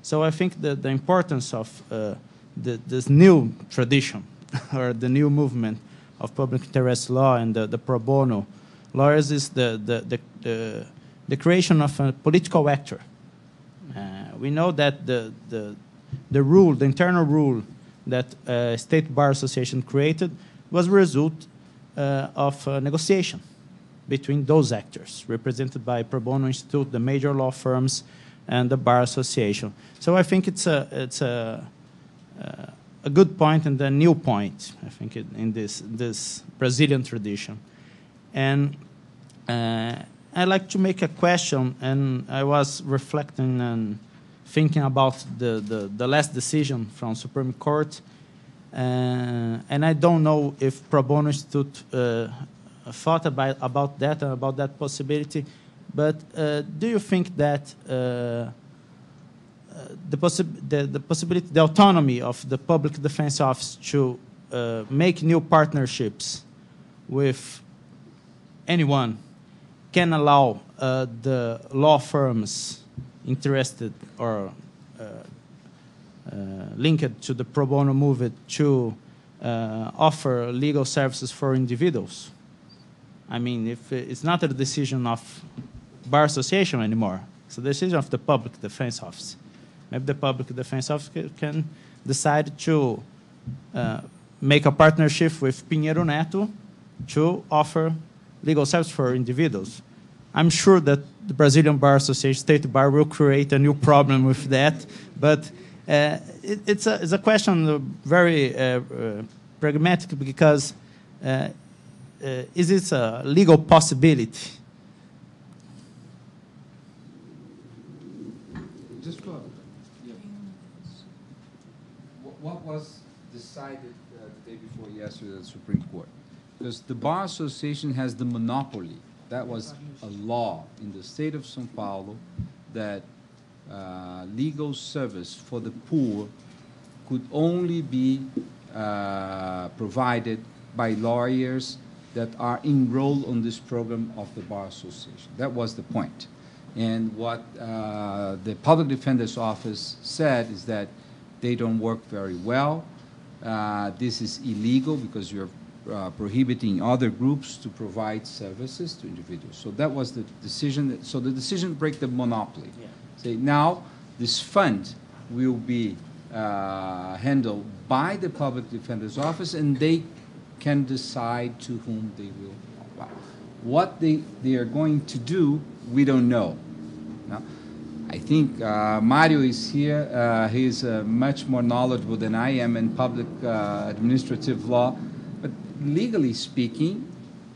So I think that the importance of this new tradition or the new movement of public interest law and the pro bono lawyers is the creation of a political actor. We know that the rule, the internal rule that State Bar Association created was a result of negotiation between those actors, represented by Pro Bono Institute, the major law firms, and the Bar Association. So I think it's a good point and a new point, I think, in this Brazilian tradition. And I'd like to make a question, and I was reflecting and thinking about the last decision from Supreme Court, and I don't know if Pro Bono Institute thought about that possibility, but do you think that the possibility, the autonomy of the Public Defense Office to make new partnerships with anyone can allow the law firms interested or linked to the pro bono movement to offer legal services for individuals? I mean, if it's not a decision of Bar Association anymore, it's a decision of the Public Defense Office. Maybe the Public Defense Office can decide to make a partnership with Pinheiro Neto to offer legal service for individuals. I'm sure that the Brazilian Bar Association, State Bar, will create a new problem with that, but it's a question very pragmatic, because is it a legal possibility? Just what was decided the day before yesterday at the Supreme Court? Because the Bar Association has the monopoly. That was a law in the state of São Paulo that legal service for the poor could only be provided by lawyers that are enrolled on this program of the Bar Association. That was the point. And what the Public Defender's Office said is that they don't work very well. This is illegal because you're prohibiting other groups to provide services to individuals. So that was the decision. So the decision to break the monopoly. Yeah. Say now this fund will be handled by the Public Defender's Office, and they can decide to whom they will. What they are going to do, we don't know. Now, I think Mario is here. He's much more knowledgeable than I am in public administrative law. But legally speaking,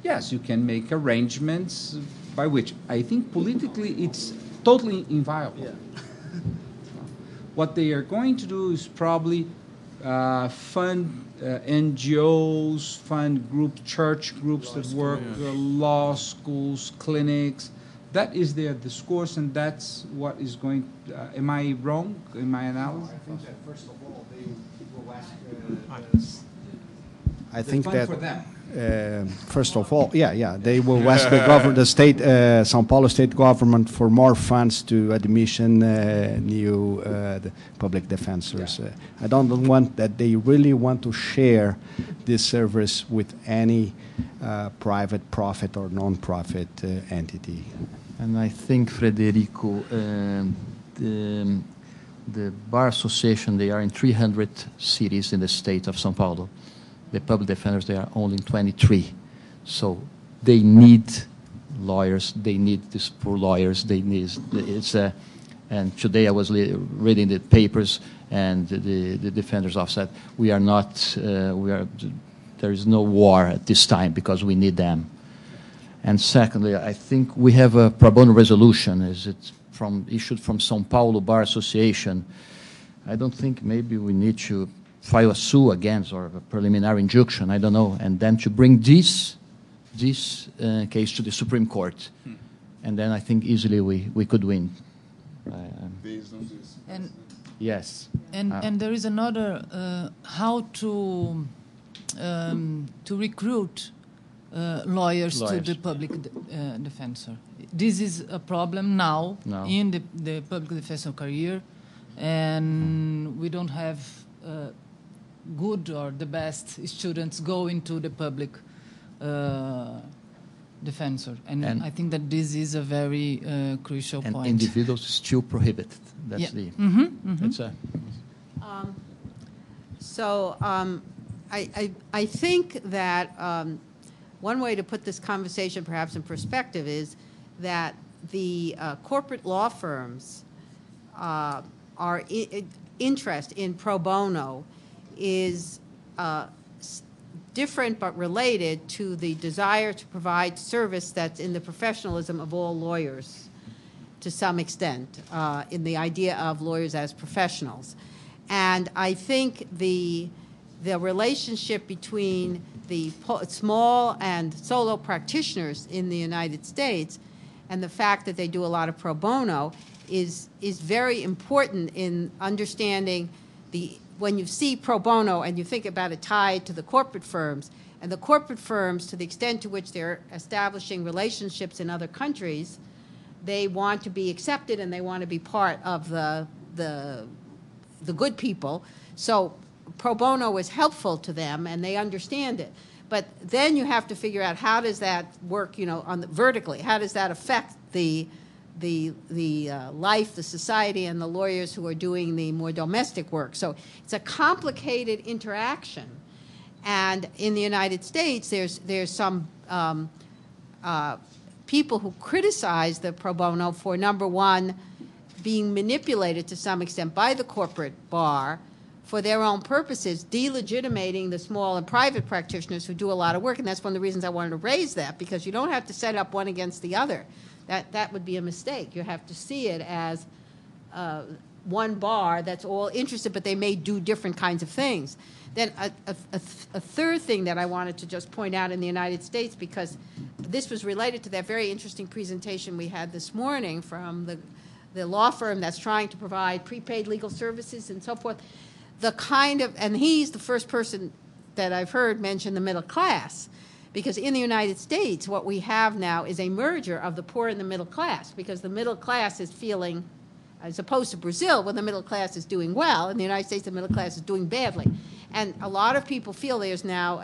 yes, you can make arrangements by which I think politically it's totally inviolable. Yeah. What they are going to do is probably fund NGOs, fund groups, church groups that work, law schools, clinics. That is their discourse, and that's what is going. Am I wrong in my analysis? I think that first of all, they will ask. I The think fund that for them. first of all, they will ask the government, the state, São Paulo state government, for more funds to admission new the public defenders. I don't want that. They really want to share this service with any private, profit or non-profit entity. And I think, Frederico, the Bar Association, they are in 300 cities in the state of São Paulo. The public defenders, they are only in 23. So they need lawyers. They need these poor lawyers. They need, and today I was reading the papers, and the defenders have said, we are not, there is no war at this time because we need them. And secondly, I think we have a pro bono resolution. Is it issued from São Paulo Bar Association? I don't think maybe we need to file a sue against or a preliminary injunction, I don't know, and then to bring this case to the Supreme Court. And then I think easily we could win. Based on this. And Yes. and there is another how to recruit lawyers to the public defender. This is a problem now in the public defender career, and we don't have good or the best students go into the public defender. And I think that this is a very crucial and point. individuals still prohibited. That's the. It's a. I think that one way to put this conversation perhaps in perspective is that the corporate law firms are interest in pro bono is different but related to the desire to provide service that's in the professionalism of all lawyers to some extent, in the idea of lawyers as professionals. And I think the relationship between the small and solo practitioners in the United States and the fact that they do a lot of pro bono is very important in understanding when you see pro bono and you think about it tied to the corporate firms, and the corporate firms, to the extent to which they're establishing relationships in other countries, they want to be accepted and they want to be part of the good people. So pro bono is helpful to them and they understand it. But then you have to figure out how does that work, vertically? How does that affect the life, the society, and the lawyers who are doing the more domestic work? So it's a complicated interaction. And in the United States, there's some people who criticize the pro bono for, number one, being manipulated to some extent by the corporate bar for their own purposes, delegitimating the small and private practitioners who do a lot of work. And that's one of the reasons I wanted to raise that, because you don't have to set up one against the other. That would be a mistake. You have to see it as one bar that's all interested, but they may do different kinds of things. Then a third thing that I wanted to just point out in the United States, because this was related to that very interesting presentation we had this morning from the law firm that's trying to provide prepaid legal services and so forth. And he's the first person that I've heard mention the middle class. Because in the United States, what we have now is a merger of the poor and the middle class, because the middle class is feeling, as opposed to Brazil, where the middle class is doing well, in the United States, the middle class is doing badly. And a lot of people feel there's now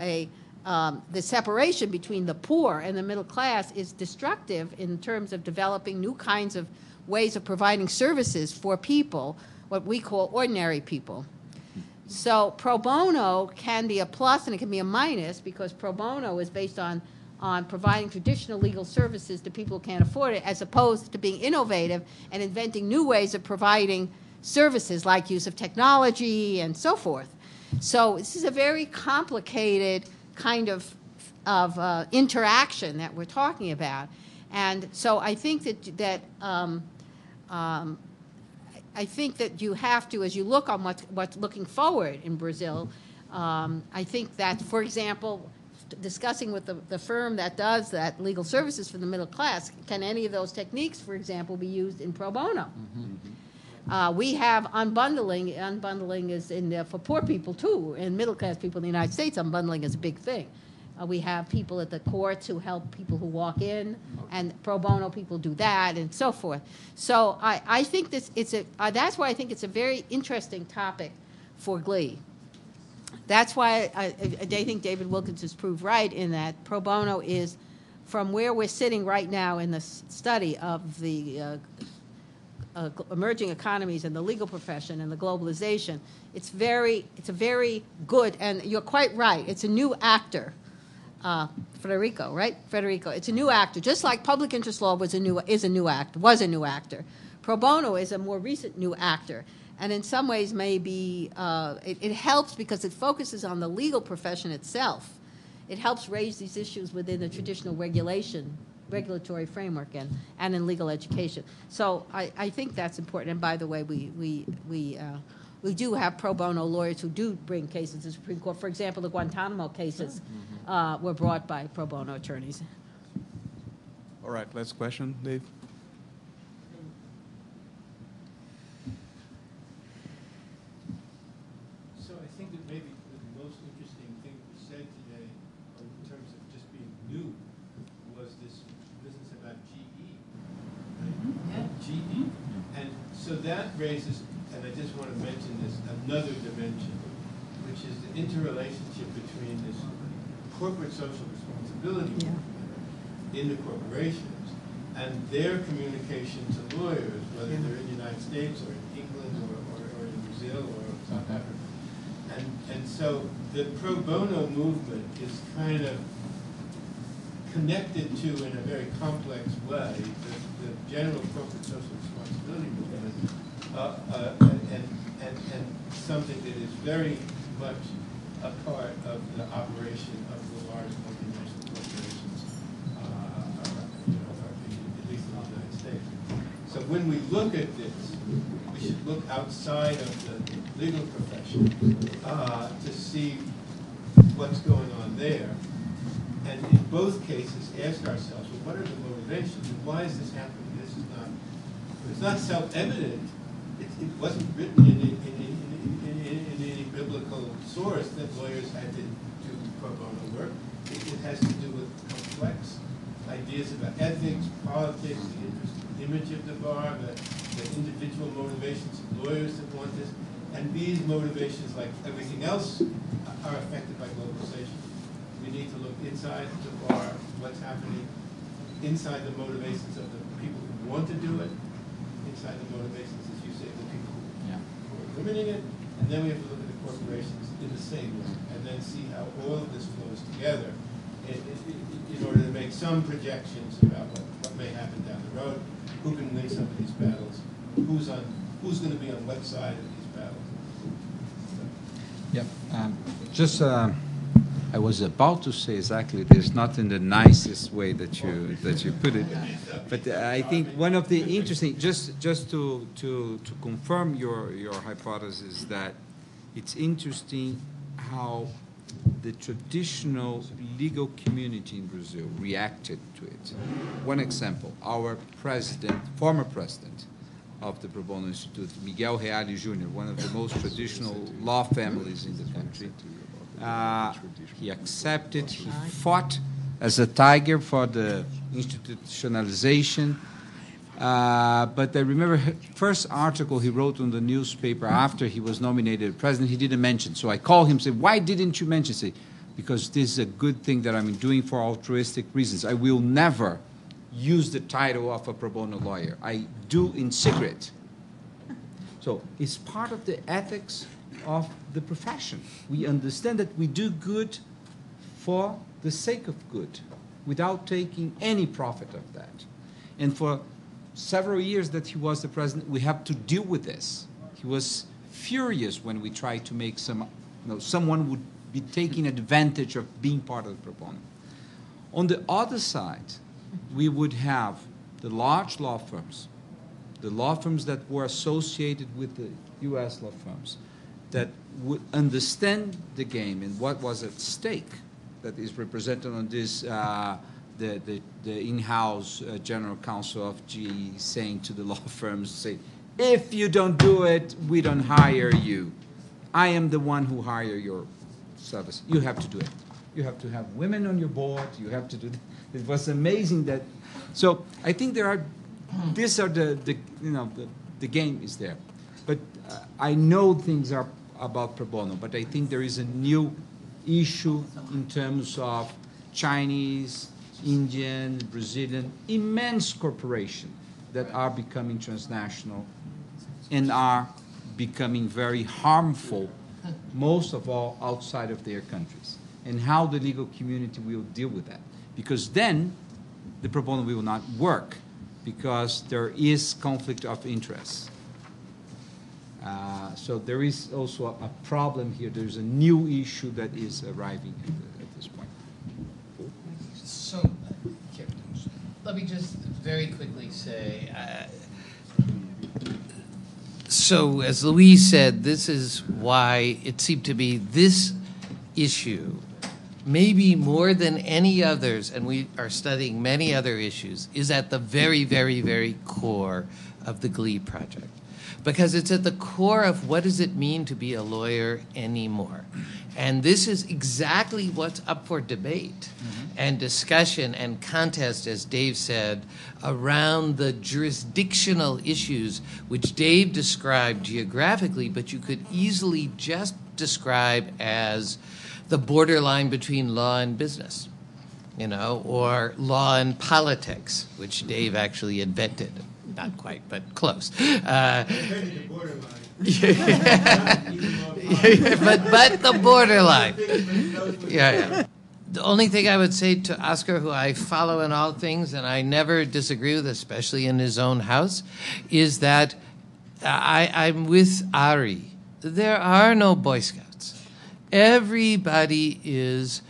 the separation between the poor and the middle class is destructive in terms of developing new kinds of ways of providing services for people, what we call ordinary people. So pro bono can be a plus and it can be a minus, because pro bono is based on providing traditional legal services to people who can't afford it, as opposed to being innovative and inventing new ways of providing services like use of technology and so forth. So this is a very complicated kind of interaction that we're talking about. And so I think that I think that you have to, as you look on what's looking forward in Brazil, I think that, for example, discussing with the firm that does that legal services for the middle class, can any of those techniques, for example, be used in pro bono? We have unbundling. Unbundling is for poor people, too. And middle-class people in the United States, unbundling is a big thing. We have people at the courts who help people who walk in, and pro bono people do that, and so forth. So I think that's why I think it's a very interesting topic for GLE. That's why I think David Wilkins has proved right in that pro bono is, from where we're sitting right now in the study of the emerging economies and the legal profession and the globalization, it's a very good, and you're quite right, it's a new actor. Federico, right? Federico, it's a new actor. Just like public interest law was a new actor. Pro bono is a more recent new actor. And in some ways, maybe it helps because it focuses on the legal profession itself. It helps raise these issues within the traditional regulatory framework and in legal education. So I think that's important. And by the way, we do have pro bono lawyers who do bring cases to the Supreme Court. For example, the Guantanamo cases were brought by pro bono attorneys. All right, last question, Dave. So I think that maybe the most interesting thing that was said today, in terms of just being new, was this business about GE. Right? Yeah. GE. And so that raises, and I just want to mention this, another dimension, which is the interrelationship between this corporate social responsibility in the corporations and their communication to lawyers, whether they're in the United States or in England or in Brazil or South Africa. And so the pro bono movement is kind of connected to, in a very complex way, the general corporate social responsibility movement, and something that is very much a part of the operation of the large multinational corporations, at least in the United States. So when we look at this, we should look outside of the legal profession to see what's going on there. And in both cases, ask ourselves, well, what are the motivations, and why is this happening? It's not self-evident. It wasn't written in any biblical source that lawyers had to do pro bono work. It has to do with complex ideas about ethics, politics, the image of the bar, the individual motivations of lawyers that want this. And these motivations, like everything else, are affected by globalization. We need to look inside the bar, what's happening, inside the motivations of the people who want to do it, inside the motivations, as you say, the people who are limiting it, and then we have to look at the corporations in the same way, and then see how all of this flows together in order to make some projections about what may happen down the road, who can win some of these battles, who's going to be on what side of these battles. Yeah, I was about to say exactly this, not in the nicest way that you put it, but I think one of the interesting, just to confirm your hypothesis, that it's interesting how the traditional legal community in Brazil reacted to it. One example: our former president of the Pro Bono Institute, Miguel Reale Jr., one of the most traditional law families in the country. He accepted, he fought as a tiger for the institutionalization. But I remember the first article he wrote on the newspaper after he was nominated president, he didn't mention. So I called him and said, why didn't you mention? Say, because this is a good thing that I'm doing for altruistic reasons. I will never use the title of a pro bono lawyer. I do in secret. So it's part of the ethics of the profession. We understand that we do good for the sake of good, without taking any profit of that. And for several years that he was the president, we have to deal with this. He was furious when we tried to make someone would be taking advantage of being part of the pro bono. On the other side, we would have the large law firms the law firms that were associated with the U.S. law firms, that would understand the game and what was at stake, that is represented on this, the in-house general counsel of GE saying to the law firms, say, if you don't do it, we don't hire you. I am the one who hire your service. You have to do it. You have to have women on your board. You have to do it. It was amazing that. So I think there are. These are the game is there, but I know things are about pro bono. But I think there is a new issue in terms of Chinese, Indian, Brazilian, immense corporations that are becoming transnational and are becoming very harmful, most of all outside of their countries, and how the legal community will deal with that. Because then the pro bono will not work, because there is conflict of interest. So there is also a problem here. There's a new issue that is arriving at this point. So, let me just very quickly say, so as Louise said, this is why it seemed to me this issue, maybe more than any others, and we are studying many other issues, is at the very, very, very core of the GLE project. Because it's at the core of what does it mean to be a lawyer anymore. And this is exactly what's up for debate and discussion and contest, as Dave said, around the jurisdictional issues, which Dave described geographically, but you could easily just describe as the borderline between law and business, or law and politics, which Dave actually invented. Not quite, but close. But the borderline. Yeah. The only thing I would say to Oscar, who I follow in all things, and I never disagree with, especially in his own house, is that I'm with Ari. There are no Boy Scouts. Everybody is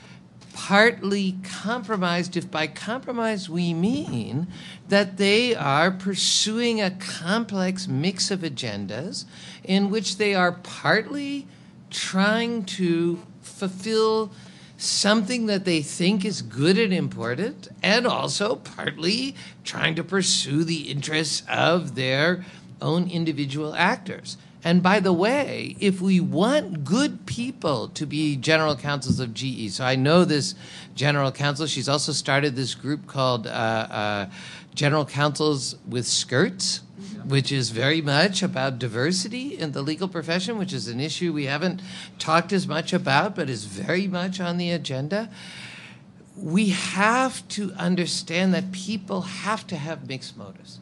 partly compromised, if by compromise we mean that they are pursuing a complex mix of agendas in which they are partly trying to fulfill something that they think is good and important, and also partly trying to pursue the interests of their own individual actors. And by the way, if we want good people to be general counsels of GE, so I know this general counsel, she's also started this group called General Counsels with Skirts, which is very much about diversity in the legal profession, which is an issue we haven't talked as much about, but is very much on the agenda. We have to understand that people have to have mixed motives.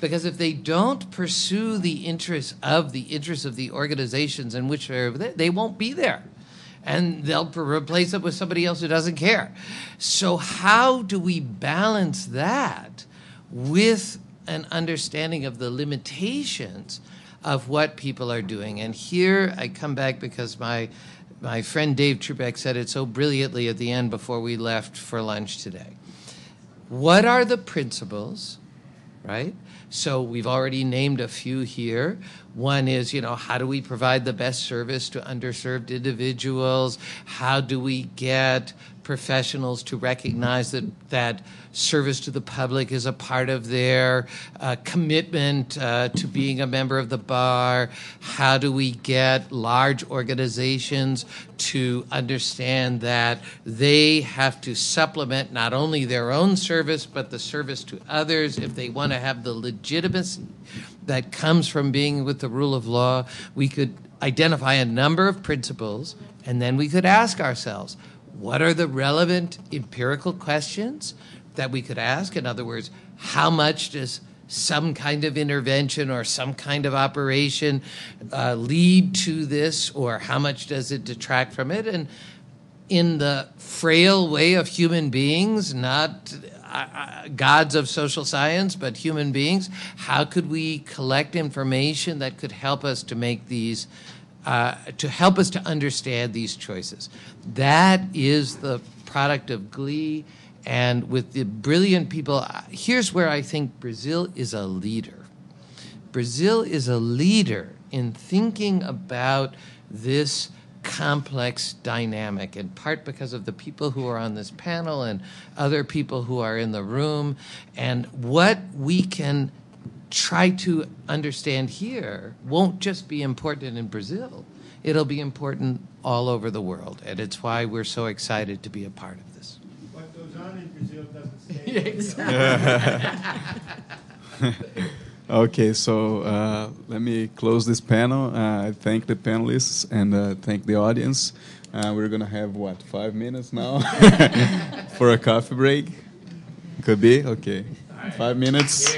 Because if they don't pursue the interests of the organizations in which they won't be there. And they'll replace it with somebody else who doesn't care. So how do we balance that with an understanding of the limitations of what people are doing? And here I come back because my friend Dave Trubeck said it so brilliantly at the end before we left for lunch today. What are the principles, right? So we've already named a few here. One is, how do we provide the best service to underserved individuals? How do we get professionals to recognize that service to the public is a part of their commitment to being a member of the bar? How do we get large organizations to understand that they have to supplement not only their own service, but the service to others if they want to have the legitimacy that comes from being with the rule of law? We could identify a number of principles, and then we could ask ourselves, what are the relevant empirical questions that we could ask? In other words, how much does some kind of intervention or some kind of operation lead to this, or how much does it detract from it? And in the frail way of human beings, not gods of social science, but human beings, how could we collect information that could help us to make these to help us to understand these choices? That is the product of GLE, and with the brilliant people, here's where I think Brazil is a leader. Brazil is a leader in thinking about this complex dynamic, in part because of the people who are on this panel and other people who are in the room, and what we can try to understand here won't just be important in Brazil. It'll be important all over the world, and it's why we're so excited to be a part of this. What goes on in Brazil doesn't stay in Brazil. Okay, so let me close this panel. I thank the panelists and thank the audience. We're going to have, 5 minutes now for a coffee break? Could be? Okay. 5 minutes.